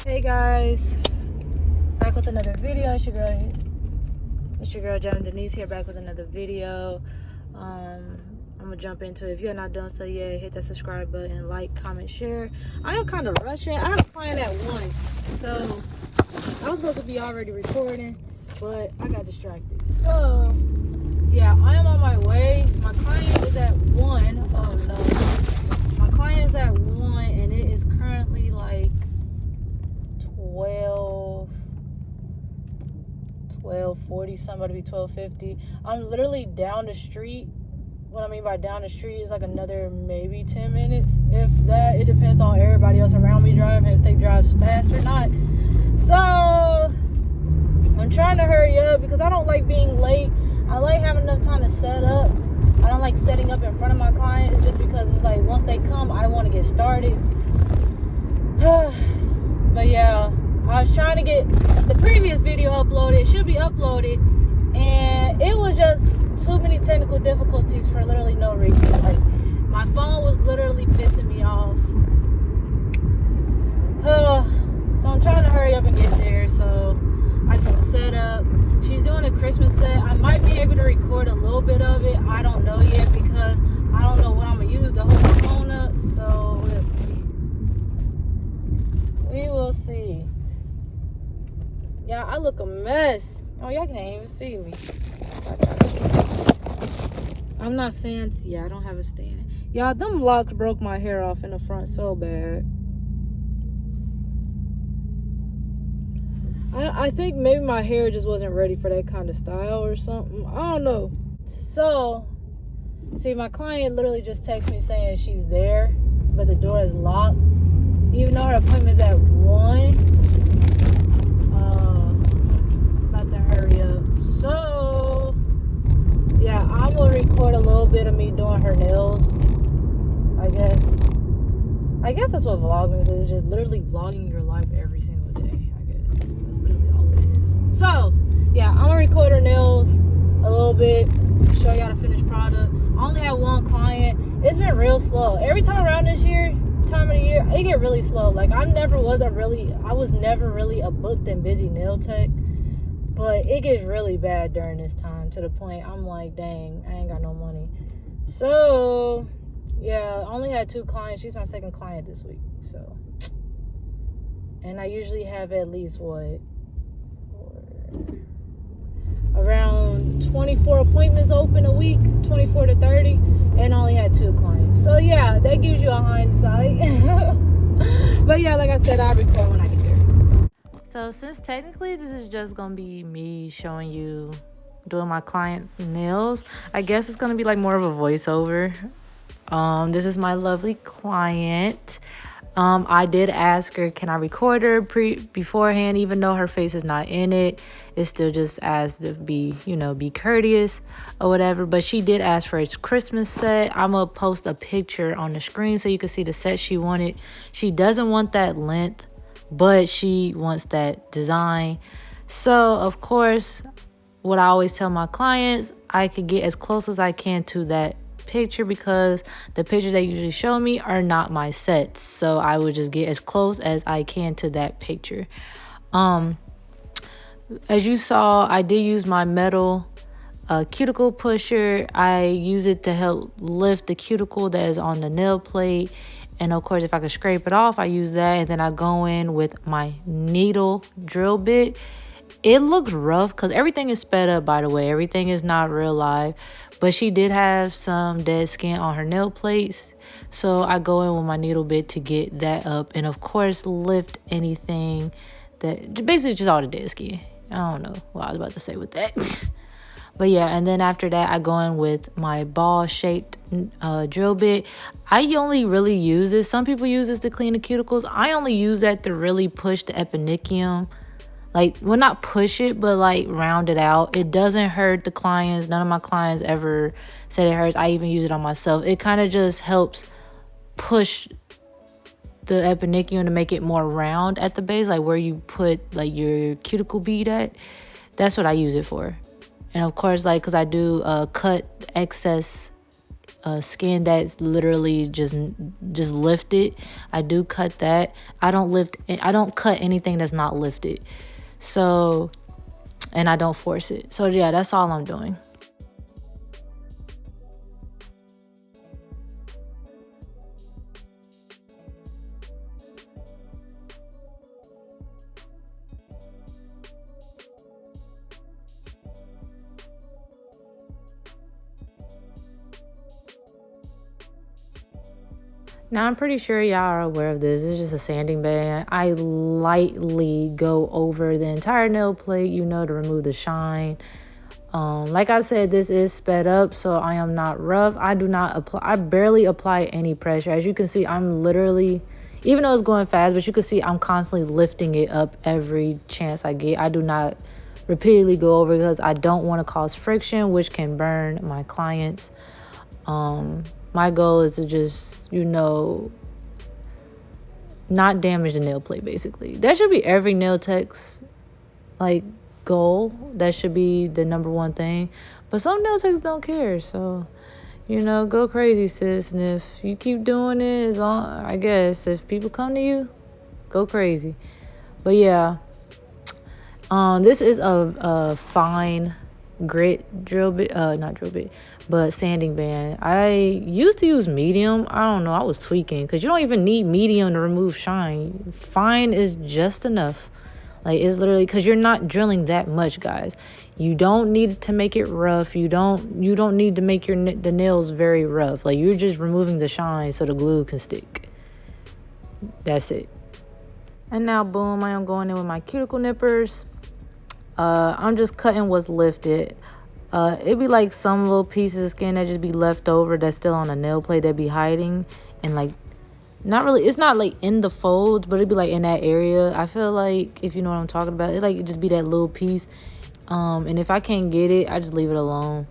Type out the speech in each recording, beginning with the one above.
Hey guys, back with another video. It's your girl Dennise here, back with another video. I'm gonna jump into it. If you're not done so yet, hit that subscribe button, like, comment, share. I am kind of rushing. I had a client at 1, so I was supposed to be already recording, but I got distracted. So yeah, I am on my way. My client is at 1. Oh no, my client is at 1, and it is currently like 12:40, somebody be 12:50. I'm literally down the street. What I mean by down the street is like another maybe 10 minutes, if that. It depends on everybody else around me driving, if they drive fast or not. So I'm trying to hurry up because I don't like being late. I like having enough time to set up. I don't like setting up in front of my clients just because it's like once they come, I want to get started. But yeah, I was trying to get the previous video uploaded. It should be uploaded, and it was just too many technical difficulties for literally no reason. Like, my phone was literally pissing me off. So I'm trying to hurry up and get there so I can set up. She's doing a Christmas set. I might be able to record a little bit of it. I don't know yet because I don't know what I'm going to use to hold the phone up. So we'll see. We will see. Yeah, I look a mess. Oh, y'all can't even see me. I'm not fancy. I don't have a stand. Y'all, them locks broke my hair off in the front so bad. I think maybe my hair just wasn't ready for that kind of style or something. I don't know. So, see, my client literally just texted me saying she's there, but the door is locked. Even though her appointment is at 1. About to hurry up. So, yeah, I'm going to record a little bit of me doing her nails, I guess. I guess that's what VLOGMAS is, just literally vlogging your life every single day, I guess. That's literally all it is. So, yeah, I'm going to record her nails a little bit, show y'all the finished product. I only had 1 client. It's been real slow. Every time around this time of the year, it get really slow. Like, I was never really a booked and busy nail tech, but it gets really bad during this time to the point I'm like, dang, I ain't got no money. So yeah, I only had 2 clients. She's my second client this week. So, and I usually have at least around 24 appointments open a week, 24 to 30, and I only had 2 clients. So yeah, that gives you a hindsight. But yeah, like I said, I'll record when I get there. So since technically this is just gonna be me showing you doing my client's nails, I guess it's gonna be like more of a voiceover. This is my lovely client. I did ask her, can I record her beforehand, even though her face is not in it. It's still just asked to be, be courteous or whatever. But she did ask for a Christmas set. I'm going to post a picture on the screen so you can see the set she wanted. She doesn't want that length, but she wants that design. So, of course, what I always tell my clients, I could get as close as I can to that picture because the pictures they usually show me are not my sets, so I would just get as close as I can to that picture. As you saw, I did use my metal cuticle pusher. I use it to help lift the cuticle that is on the nail plate, and of course if I could scrape it off, I use that, and then I go in with my needle drill bit. It looks rough because everything is sped up, by the way. Everything is not real live. But she did have some dead skin on her nail plates. So I go in with my needle bit to get that up. And of course, lift anything that... Basically, just all the dead skin. I don't know what I was about to say with that. But yeah, and then after that, I go in with my ball-shaped drill bit. I only really use this. Some people use this to clean the cuticles. I only use that to really push the epinicium. Like, well, not push it, but like round it out. It doesn't hurt the clients. None of my clients ever said it hurts. I even use it on myself. It kind of just helps push the epinicium to make it more round at the base, like where you put like your cuticle bead at. That's what I use it for. And of course, like, because I do cut excess skin that's literally just lifted, I do cut that. I don't cut anything that's not lifted. So, and I don't force it. So yeah, that's all I'm doing. Now, I'm pretty sure y'all are aware of this. It's just a sanding band. I lightly go over the entire nail plate, to remove the shine. Like I said, this is sped up, so I am not rough. I barely apply any pressure. As you can see, I'm literally, even though it's going fast, but you can see I'm constantly lifting it up every chance I get. I do not repeatedly go over because I don't want to cause friction, which can burn my clients. My goal is to just, not damage the nail plate, basically. That should be every nail tech's, goal. That should be the number one thing. But some nail techs don't care, so, go crazy, sis. And if you keep doing it, I guess, if people come to you, go crazy. But, yeah. This is a fine grit drill bit, not drill bit, but sanding band. I used to use medium. I don't know, I was tweaking, because you don't even need medium to remove shine. Fine is just enough. It's literally, because you're not drilling that much, guys. You don't need to make it rough. You don't need to make the nails very rough. You're just removing the shine so the glue can stick. That's it. And now, boom, I am going in with my cuticle nippers. I'm just cutting what's lifted. It'd be some little pieces of skin that just be left over that's still on a nail plate that be hiding. And not really, it's not in the folds, but it'd be in that area. I feel if you know what I'm talking about, it just be that little piece. And if I can't get it, I just leave it alone.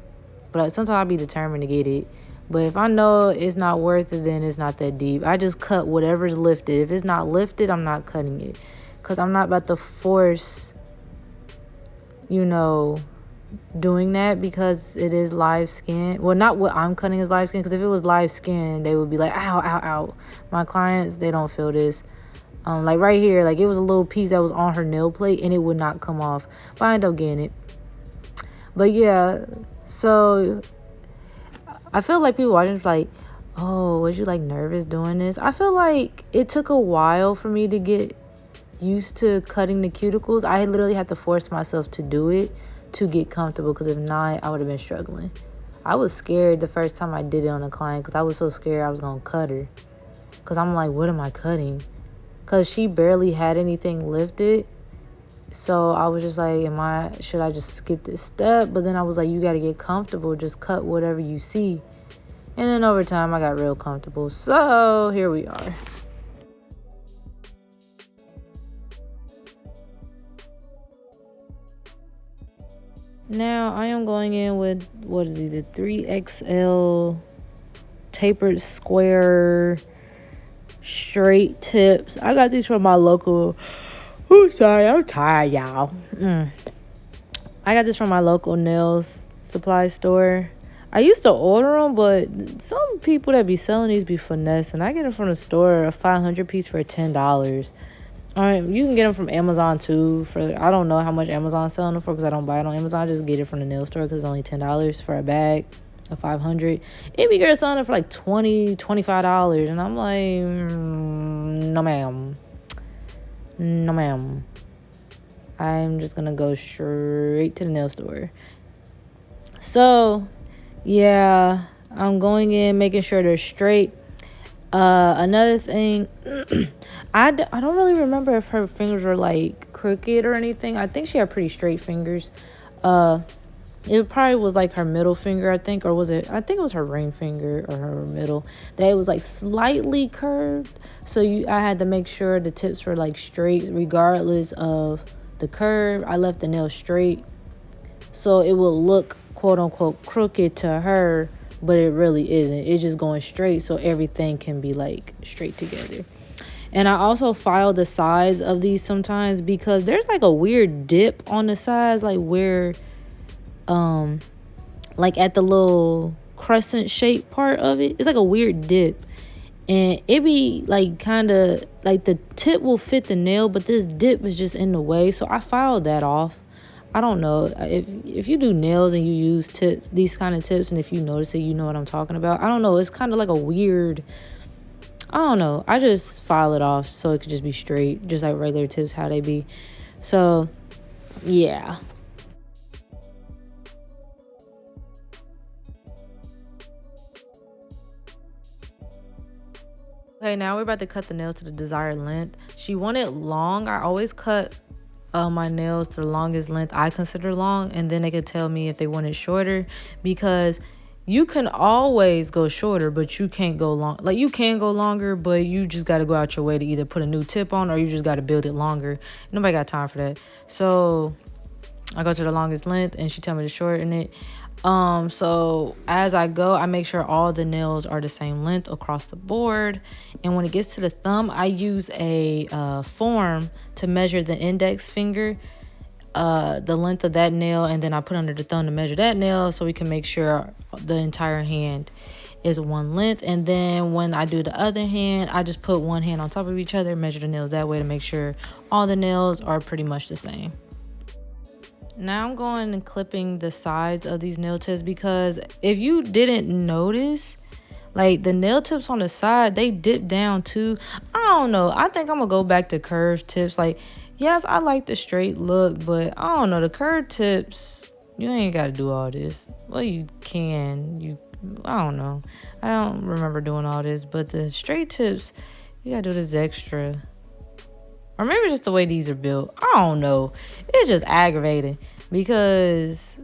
But sometimes I'll be determined to get it. But if I know it's not worth it, then it's not that deep. I just cut whatever's lifted. If it's not lifted, I'm not cutting it. Because I'm not about to force, doing that, because it is live skin. Well, not what I'm cutting is live skin, because if it was live skin, they would be like, ow, ow, ow. My clients, they don't feel this. Right here, it was a little piece that was on her nail plate, and it would not come off. But I ended up getting it. But yeah, so I feel people watching oh, was you nervous doing this? I feel it took a while for me to get used to cutting the cuticles. I literally had to force myself to do it to get comfortable, because if not, I would have been struggling. I was scared the first time I did it on a client, because I was so scared I was gonna cut her, because I'm what am I cutting? Because she barely had anything lifted. So I was just should I just skip this step? But then I was you got to get comfortable, just cut whatever you see. And then over time I got real comfortable, so here we are. Now I am going in with, what is it, the 3XL tapered square straight tips. I got these from my local, sorry, I'm tired, y'all. I got this from my local nail supply store. I used to order them, but some people that be selling these be finessing. I get them from the store, a 500 piece for $10. All right, you can get them from Amazon too. I don't know how much Amazon's selling them for, because I don't buy it on Amazon. I just get it from the nail store, because it's only $10 for a bag of 500. It be good selling it for $20, $25, and I'm no ma'am, no ma'am. I'm just gonna go straight to the nail store. So yeah, I'm going in, making sure they're straight. Another thing, I don't really remember if her fingers were crooked or anything. I think she had pretty straight fingers. It probably was her middle finger, I think, or was it? I think it was her ring finger or her middle that it was slightly curved. So I had to make sure the tips were straight regardless of the curve. I left the nail straight, so it will look quote unquote crooked to her, but it really isn't. It's just going straight, so everything can be straight together. And I also file the sides of these sometimes, because there's a weird dip on the sides, where at the little crescent shape part of it. It's like a weird dip. And it be like kind of like the tip will fit the nail, but this dip is just in the way. So I filed that off. I don't know if you do nails and you use tips, these kind of tips, and if you notice it, you know what I'm talking about. I don't know. It's kind of like a weird, I don't know. I just file it off so it could just be straight, just like regular tips, how they be. So, yeah. Okay, now we're about to cut the nails to the desired length. She wanted long. I always cut my nails to the longest length I consider long, and then they could tell me if they want it shorter, because you can always go shorter, but you can't go long. Like, you can go longer, but you just got to go out your way to either put a new tip on, or you just got to build it longer. Nobody got time for that. So I go to the longest length, and she tell me to shorten it. So as I go, I make sure all the nails are the same length across the board. And when it gets to the thumb, I use a form to measure the index finger, the length of that nail, and then I put under the thumb to measure that nail, so we can make sure the entire hand is one length. And then when I do the other hand, I just put one hand on top of each other, measure the nails that way to make sure all the nails are pretty much the same. Now I'm going and clipping the sides of these nail tips, because if you didn't notice, like the nail tips on the side, they dip down too. I don't know. I think I'm gonna go back to curved tips. Like, yes, I like the straight look, but I don't know. The curved tips, you ain't gotta do all this. Well, you can. I don't know. I don't remember doing all this, but the straight tips, you gotta do this extra. Or maybe just the way these are built. I don't know. It's just aggravating, because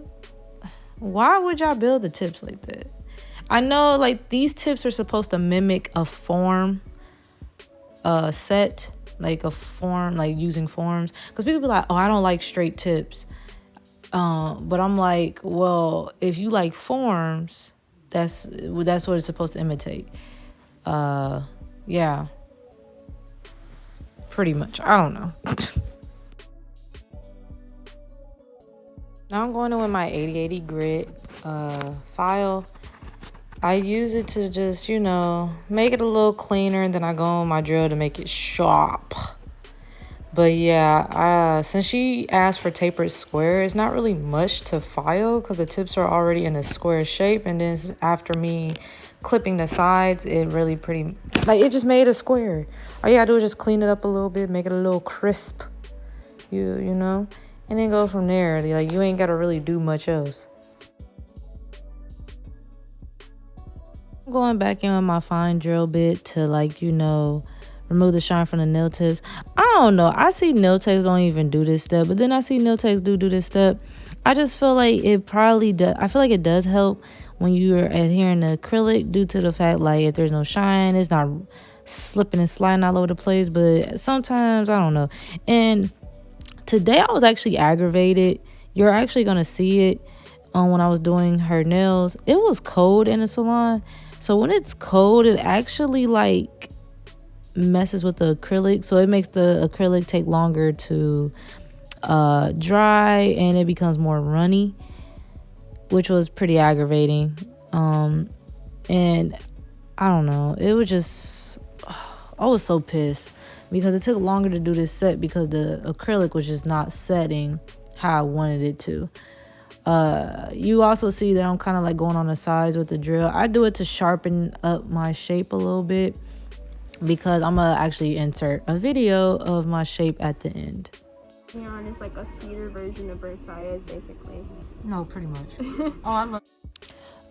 why would y'all build the tips like that? I know, like, these tips are supposed to mimic a form set, like a form, like using forms. Because people be like, oh, I don't like straight tips. But I'm like, well, if you like forms, that's what it's supposed to imitate. Yeah. Pretty much. I don't know. Now I'm going in with my 8080 grit file. I use it to just, make it a little cleaner, and then I go on my drill to make it sharp. But yeah, since she asked for tapered square, it's not really much to file because the tips are already in a square shape. And then after me clipping the sides, it really it just made a square. All you gotta do is just clean it up a little bit, make it a little crisp, you know, and then go from there. Like, you ain't gotta really do much else. I'm going back in with my fine drill bit to, remove the shine from the nail tips. I don't know. I see nail techs don't even do this step, but then I see nail techs do this step. I just feel like it probably does. I feel like it does help when you're adhering to acrylic, due to the fact, like, if there's no shine, it's not slipping and sliding all over the place. But sometimes, I don't know. And today I was actually aggravated. You're actually going to see it when I was doing her nails. It was cold in the salon. So when it's cold, it actually, messes with the acrylic. So it makes the acrylic take longer to dry, and it becomes more runny, which was pretty aggravating. And I don't know, it was just, I was so pissed because it took longer to do this set because the acrylic was just not setting how I wanted it to. You also see that I'm kind of going on the sides with the drill. I do it to sharpen up my shape a little bit, because I'm gonna actually insert a video of my shape at the end. Neon is like a sweeter version of Berthia's, basically. No, pretty much. Oh, I love.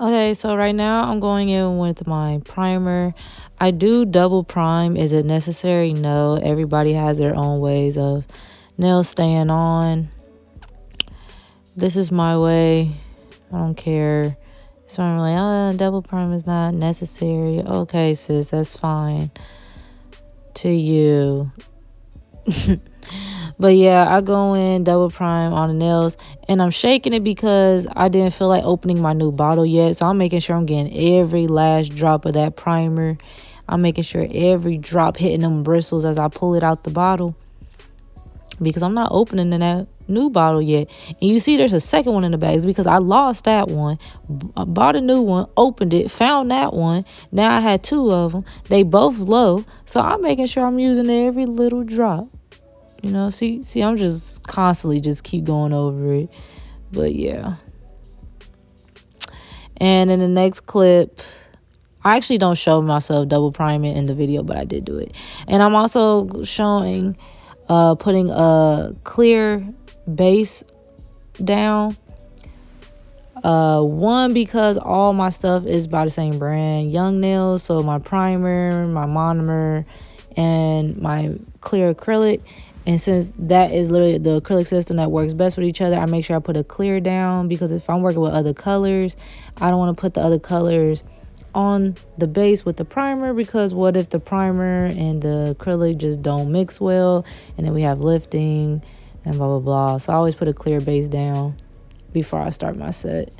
Okay, so right now I'm going in with my primer. I do double prime. Is it necessary? No. Everybody has their own ways of nails staying on. This is my way. I don't care. So I'm like, double prime is not necessary. Okay, sis, that's fine. To you. But yeah, I go in double prime on the nails, and I'm shaking it because I didn't feel like opening my new bottle yet. So I'm making sure I'm getting every last drop of that primer. I'm making sure every drop hitting them bristles as I pull it out the bottle, because I'm not opening new bottle yet. And you see there's a second one in the bag. It's because I lost that one, bought a new one, opened it, found that one. Now I had 2 of them. They both low. So I'm making sure I'm using every little drop. You know, see, I'm just constantly just keep going over it. But yeah. And in the next clip, I actually don't show myself double priming in the video, but I did do it. And I'm also showing putting a clear base down. One, because all my stuff is by the same brand, Young Nails. So my primer, my monomer, and my clear acrylic. And since that is literally the acrylic system that works best with each other, I make sure I put a clear down, because if I'm working with other colors, I don't want to put the other colors on the base with the primer, because what if the primer and the acrylic just don't mix well, and then we have lifting and blah blah blah. So I always put a clear base down before I start my set.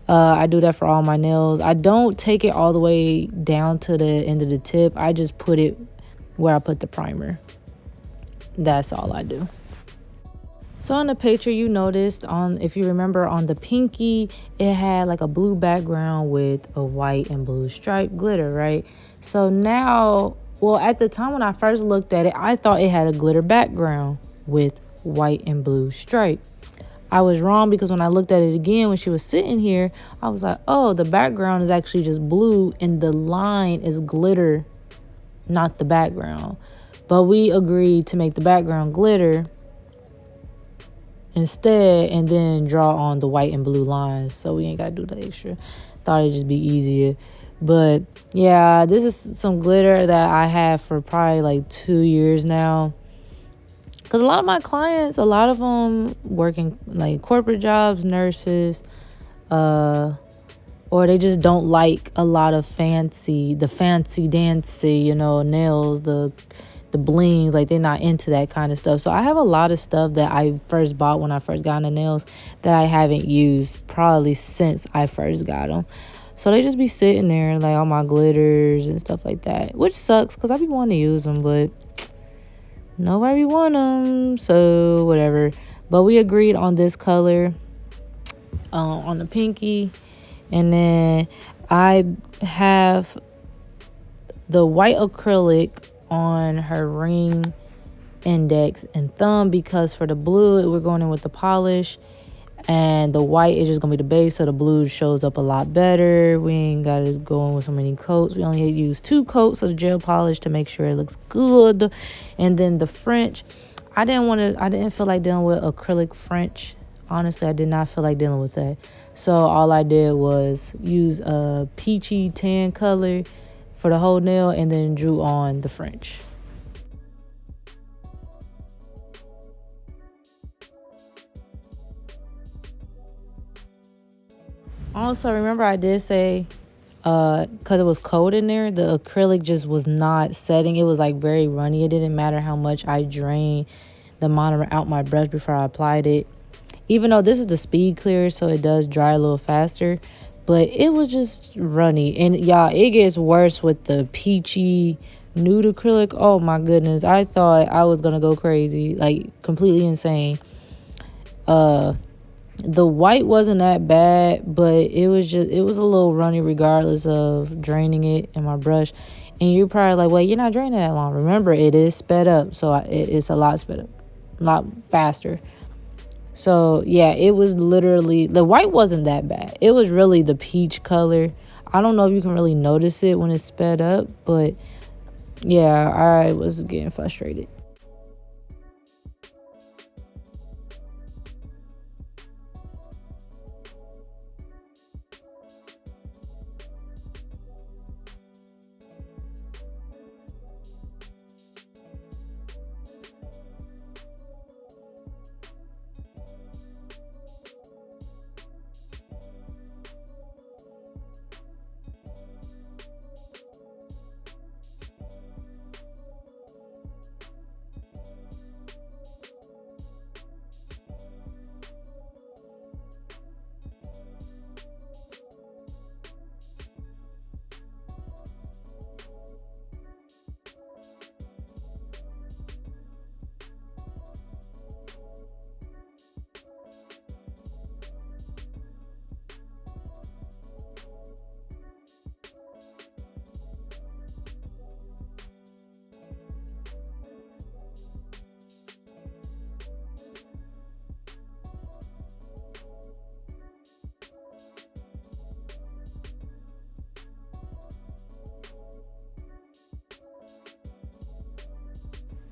I do that for all my nails. I don't take it all the way down to the end of the tip. I just put it where I put the primer. That's all I do. So on the picture, you noticed if you remember on the pinky, it had like a blue background with a white and blue stripe glitter, right? So now, well, at the time when I first looked at it, I thought it had a glitter background with white and blue stripe. I was wrong, because when I looked at it again when she was sitting here, I was like, oh, the background is actually just blue and the line is glitter, not the background. But we agreed to make the background glitter instead, and then draw on the white and blue lines, so we ain't gotta do the extra. Thought it'd just be easier. But yeah, this is some glitter that I have for probably like 2 years now, because a lot of my clients, a lot of them working like corporate jobs, nurses, or they just don't like a lot of fancy dancy, you know, nails, the blings. Like, they're not into that kind of stuff. So I have a lot of stuff that I first bought when I first got into nails that I haven't used probably since I first got them. So they just be sitting there, like all my glitters and stuff like that, which sucks, because I be wanting to use them, but nobody want them, so whatever. But we agreed on this color on the pinky. And then I have the white acrylic on her ring, index, and thumb, because for the blue, we're going in with the polish, and the white is just gonna be the base, so the blue shows up a lot better. We ain't gotta go in with so many coats. We only use 2 coats of the gel polish to make sure it looks good. And then the French, I didn't feel like dealing with acrylic French. Honestly, I did not feel like dealing with that. So all I did was use a peachy tan color for the whole nail, and then drew on the French. Also, remember I did say, because it was cold in there, the acrylic just was not setting. It was like very runny. It didn't matter how much I drained the monomer out my brush before I applied it. Even though this is the speed clear, so it does dry a little faster, but it was just runny. And y'all, it gets worse with the peachy nude acrylic. Oh my goodness, I thought I was gonna go crazy, like completely insane. The white wasn't that bad, but it was a little runny regardless of draining it in my brush. And you're probably like, wait, you're not draining that long. Remember, it is sped up, so it's a lot sped up, a lot faster. So yeah, it was literally, the white wasn't that bad. It was really the peach color. I don't know if you can really notice it when it's sped up, but yeah, I was getting frustrated.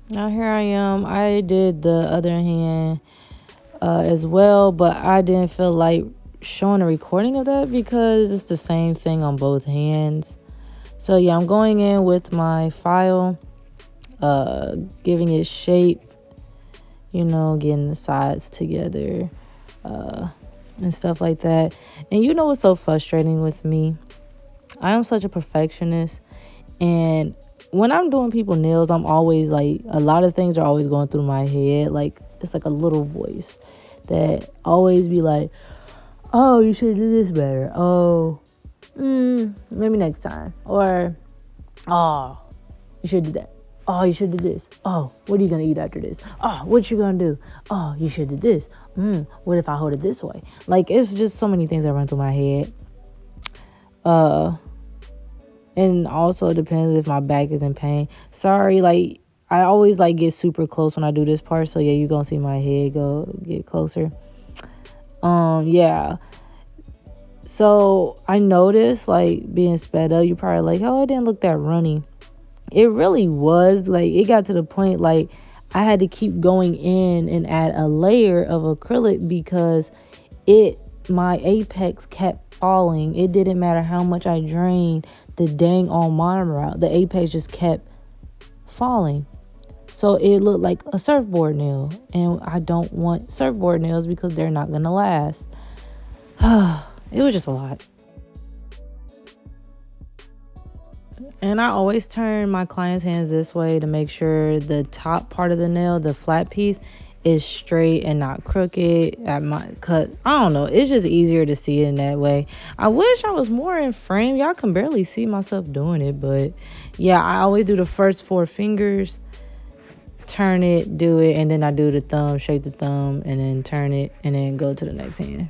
Now here I am. I did the other hand as well, but I didn't feel like showing a recording of that because it's the same thing on both hands. So yeah, I'm going in with my file, giving it shape, getting the sides together, and stuff like that. And you know what's so frustrating with me? I am such a perfectionist, and when I'm doing people nails, I'm always like, a lot of things are always going through my head. Like, it's like a little voice that always be like, oh, you should do this better. Oh, maybe next time. Or, oh, you should do that. Oh, you should do this. Oh, what are you going to eat after this? Oh, what you going to do? Oh, you should do this. What if I hold it this way? Like, it's just so many things that run through my head. And also it depends if my back is in pain. Sorry, like, I always, like, get super close when I do this part. So, yeah, you're going to see my head get closer. Yeah. So, I noticed, like, being sped up, you're probably like, oh, it didn't look that runny. It really was. Like, it got to the point, like, I had to keep going in and add a layer of acrylic because my apex kept falling. It didn't matter how much I drained the dang on monomer out. The apex just kept falling. So it looked like a surfboard nail. And I don't want surfboard nails because they're not going to last. It was just a lot. And I always turn my clients' hands this way to make sure the top part of the nail, the flat piece, is straight and not crooked at my cut. I don't know. It's just easier to see it in that way. I wish I was more in frame. Y'all can barely see myself doing it. But yeah, I always do the first 4 fingers, turn it, do it, and then I do the thumb, shape the thumb, and then turn it, and then go to the next hand.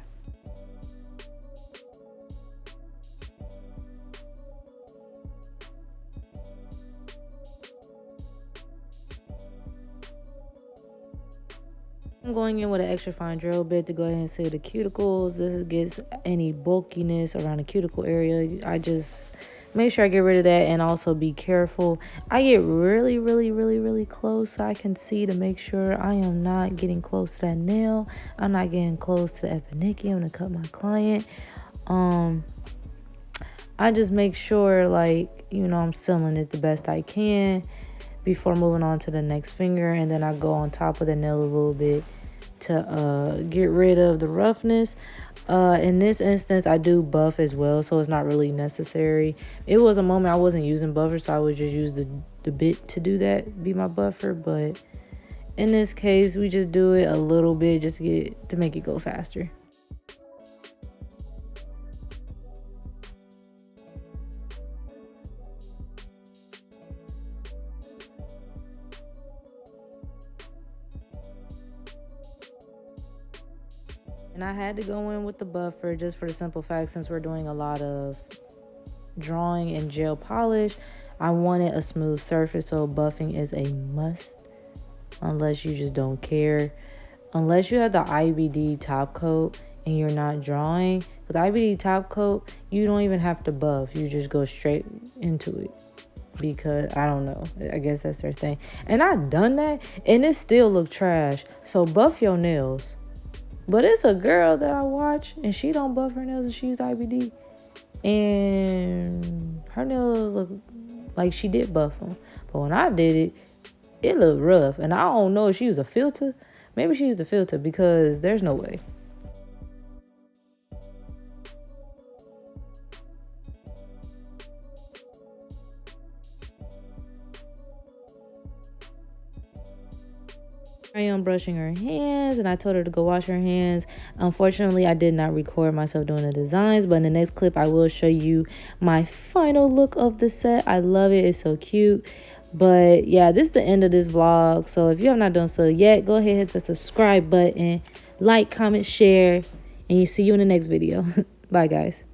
I'm going in with an extra fine drill bit to go ahead and seal the cuticles. This gets any bulkiness around the cuticle area. I just make sure I get rid of that, and also be careful. I get really, really, really, really close so I can see to make sure I am not getting close to that nail. I'm not getting close to the epiniki. I'm going to cut my client. I just make sure, like, I'm sealing it the best I can before moving on to the next finger, and then I go on top of the nail a little bit to get rid of the roughness. In this instance, I do buff as well, so it's not really necessary. It was a moment I wasn't using buffer, so I would just use the bit to do that, be my buffer. But in this case, we just do it a little bit just to make it go faster. And I had to go in with the buffer just for the simple fact, since we're doing a lot of drawing and gel polish, I wanted a smooth surface, so buffing is a must unless you just don't care. Unless you have the IBD top coat and you're not drawing. With IBD top coat, you don't even have to buff. You just go straight into it. Because, I don't know, I guess that's their thing. And I've done that, and it still look trash. So buff your nails. But it's a girl that I watch, and she don't buff her nails, and she used IBD. And her nails look like she did buff them. But when I did it, it looked rough. And I don't know if she used a filter. Maybe she used a filter, because there's no way. I am brushing her hands, and I told her to go wash her hands. Unfortunately, I did not record myself doing the designs, but in the next clip I will show you my final look of the set. I love it. It's so cute. But yeah, this is the end of this vlog. So if you have not done so yet, go ahead and hit the subscribe button, like, comment, share, and see you in the next video. Bye guys.